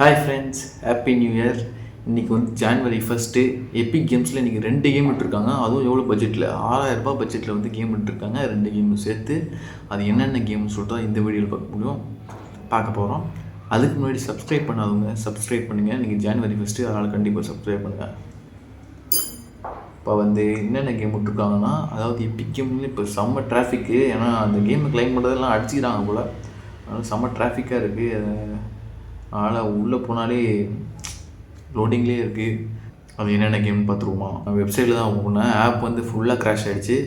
Hi friends, happy new year. இன்றைக்கி வந்து January 1 Epic கேம்ஸில் இன்றைக்கி 2 கேம் விட்டுருக்காங்க. அதுவும் எவ்வளோ பட்ஜெட்டில், 6000 பட்ஜெட்டில் வந்து கேம் விட்டுருக்காங்க. 2 கேமும் சேர்த்து. அது என்னென்ன கேம்னு சொல்லிட்டு தான் இந்த வீடியோவில் பார்க்க போகிறோம். அதுக்கு முன்னாடி சப்ஸ்கிரைப் பண்ணாதவங்க சப்ஸ்கிரைப் பண்ணுங்கள். இன்றைக்கி ஜான்வரி 1 அதனால் கண்டிப்பாக சப்ஸ்கிரைப் பண்ணுங்கள். இப்போ வந்து என்னென்ன கேம் விட்டுருக்காங்கன்னா, அதாவது எபிக் கேம்னு இப்போ செம்ம டிராஃபிக்கு. ஏன்னா அந்த கேமை கிளைம் பண்ணுறதெல்லாம் அடிச்சுக்கிறாங்க போல். அதனால் செம்ம டிராஃபிக்காக இருக்குது. அதனால் உள்ளே போனாலே லோடிங்லேயே இருக்குது. அது என்னென்ன கேம்னு பார்த்துருவோமா? வெப்சைட்டில் தான் போனேன். ஆப் வந்து ஃபுல்லாக க்ராஷ் ஆகிடுச்சு,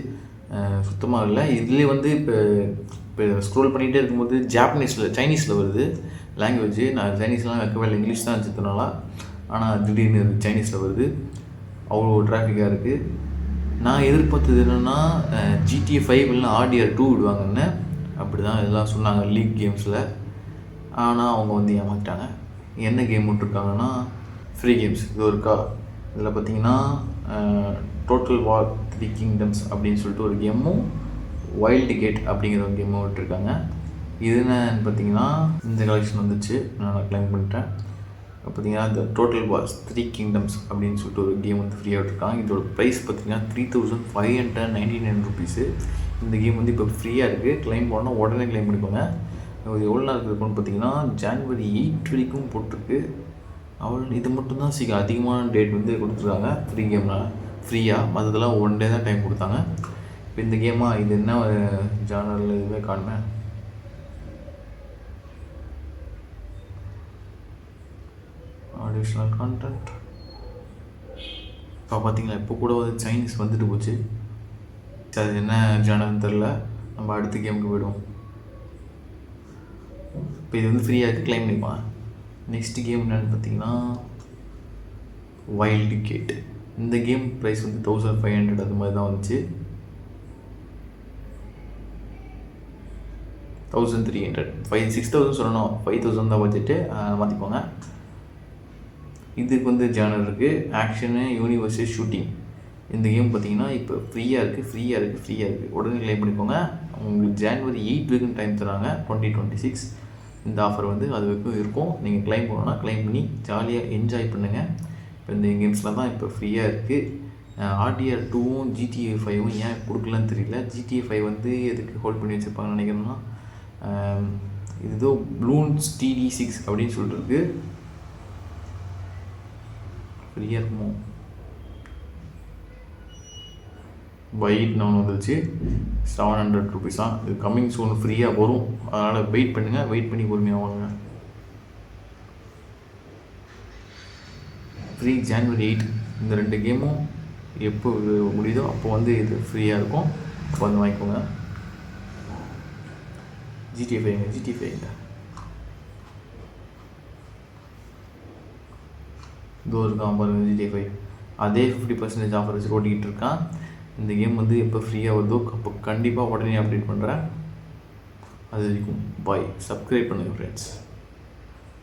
சுத்தமாக இல்லை. இதுலேயே வந்து இப்போ ஸ்க்ரோல் பண்ணிகிட்டே இருக்கும்போது சைனீஸில் வருது லாங்குவேஜ். நான் சைனீஸ்லாம் வைக்கவே இல்லை, இங்கிலீஷ் தான் வச்சுருந்தனால. ஆனால் திடீர்னு சைனீஸில் வருது. அவ்வளோ டிராஃபிக்காக இருக்குது. நான் எதிர்பார்த்தது என்னென்னா GTA 5 இல்லைனா RDR 2 விடுவாங்கன்னு. அப்படி தான் இதெல்லாம் சொன்னாங்க லீக் கேம்ஸில். ஆனால் அவங்க வந்து ஏமாற்றிட்டாங்க. என்ன கேம் விட்டுருக்காங்கன்னா, ஃப்ரீ கேம்ஸ் இது இருக்கா. இதில் பார்த்தீங்கன்னா டோட்டல் வார் 3 கிங்டம்ஸ் அப்படின்னு சொல்லிட்டு ஒரு கேமும், வைல்டு கேட் அப்படிங்கிற ஒரு கேமும் விட்டுருக்காங்க. இது என்னன்னு பார்த்தீங்கன்னா, இந்த கலெக்ஷன் வந்துச்சு, நான் கிளைம் பண்ணிட்டேன். பார்த்தீங்கன்னா இந்த டோட்டல் வார் 3 கிங்டம்ஸ் அப்படின்னு சொல்லிட்டு ஒரு கேம் வந்து ஃப்ரீயாக விட்டுருக்காங்க. இதோட ப்ரைஸ் பார்த்தீங்கன்னா 3599 ருபீஸு. இந்த கேம் வந்து இப்போ ஃப்ரீயாக இருக்குது. கிளைம் பண்ணால் உடனே கிளைம் பண்ணிக்கோங்க. இது எவ்வளோ நாள் இருக்குன்னு பார்த்தீங்கன்னா ஜான்வரி 8 வரைக்கும் போட்டிருக்கு. இது மட்டும்தான் அதிகமான டேட் வந்து கொடுத்துருக்காங்க ஃப்ரீ கேம்னால் ஃப்ரீயாக. மற்றதெல்லாம் 1 டே தான் டைம் கொடுத்தாங்க. இப்போ இந்த கேமாக இது என்ன ஜானரில் இதுவே காணுமே. அடிஷ்னல் கான்டென்ட் இப்போ பார்த்தீங்களா, இப்போ கூட வந்து சைனீஸ் வந்துட்டு போச்சு. அது என்ன ஜானர்னு தெரில. நம்ம அடுத்த கேமுக்கு போய்டுவோம். இப்போ இது வந்து ஃப்ரீயாக இருக்குது, கிளைம் பண்ணிப்பா. நெக்ஸ்ட் கேம் என்னென்னு பார்த்தீங்கன்னா வைல்டு கேட். இந்த கேம் ப்ரைஸ் வந்து 1500 அது மாதிரி தான் வந்துச்சு. 1300 6000 சொல்லணும், 5000 தான் பட்ஜெட்டு, மாற்றிக்கோங்க. இதுக்கு வந்து ஜானர் இருக்குது ஆக்ஷனு, யூனிவர்ஸு, ஷூட்டிங். இந்த கேம் பார்த்தீங்கன்னா இப்போ ஃப்ரீயாக இருக்குது. உடனே கிளைம் பண்ணிக்கோங்க. உங்களுக்கு ஜான்வரி 8 வரைக்கும் டைம் தராங்க, 2026. இந்த ஆஃபர் வந்து அது வரைக்கும் இருக்கும். நீங்கள் கிளைம் பண்ணணும்னா கிளைம் பண்ணி ஜாலியாக என்ஜாய் பண்ணுங்கள். இப்போ இந்த கேம்ஸில் தான் இப்போ ஃப்ரீயாக இருக்குது. RDR 2வும் GTA 5வும் ஏன் கொடுக்கலன்னு தெரியல. GTA 5 வந்து எதுக்கு ஹோல்ட் பண்ணி வச்சுருப்பாங்கன்னு நினைக்கிறேன்னா, இது ஏதோ ப்ளூன்ஸ் TD6 அப்படின்னு சொல்லிட்டு இருக்கு. ஃப்ரீயாக இருக்குமோ பைட் நான் வந்துச்சு 700 ருபீஸ் தான். இது கம்மிங் சூன் ஃப்ரீயாக வரும். அதனால் வெயிட் பண்ணுங்கள், வெயிட் பண்ணி பொறுமையாக வாங்க. Free January 8. இந்த 2 கேமும் எப்போ முடியுதோ அப்போ வந்து இது ஃப்ரீயாக இருக்கும். அப்போ வந்து வாங்கிக்கோங்க. GTA 5 இதோ இருக்கான் பாருங்கள். GTA 5 அதே 50% ஆஃபர் வச்சு ஓட்டிக்கிட்டு இருக்கான். இந்த கேம் வந்து எப்போ ஃப்ரீயாக வருதோ அப்போ கண்டிப்பாக உடனே அப்டேட் பண்ணுறேன். அது வரைக்கும் பாய். சப்ஸ்கிரைப் பண்ணுங்கள் ஃப்ரெண்ட்ஸ்.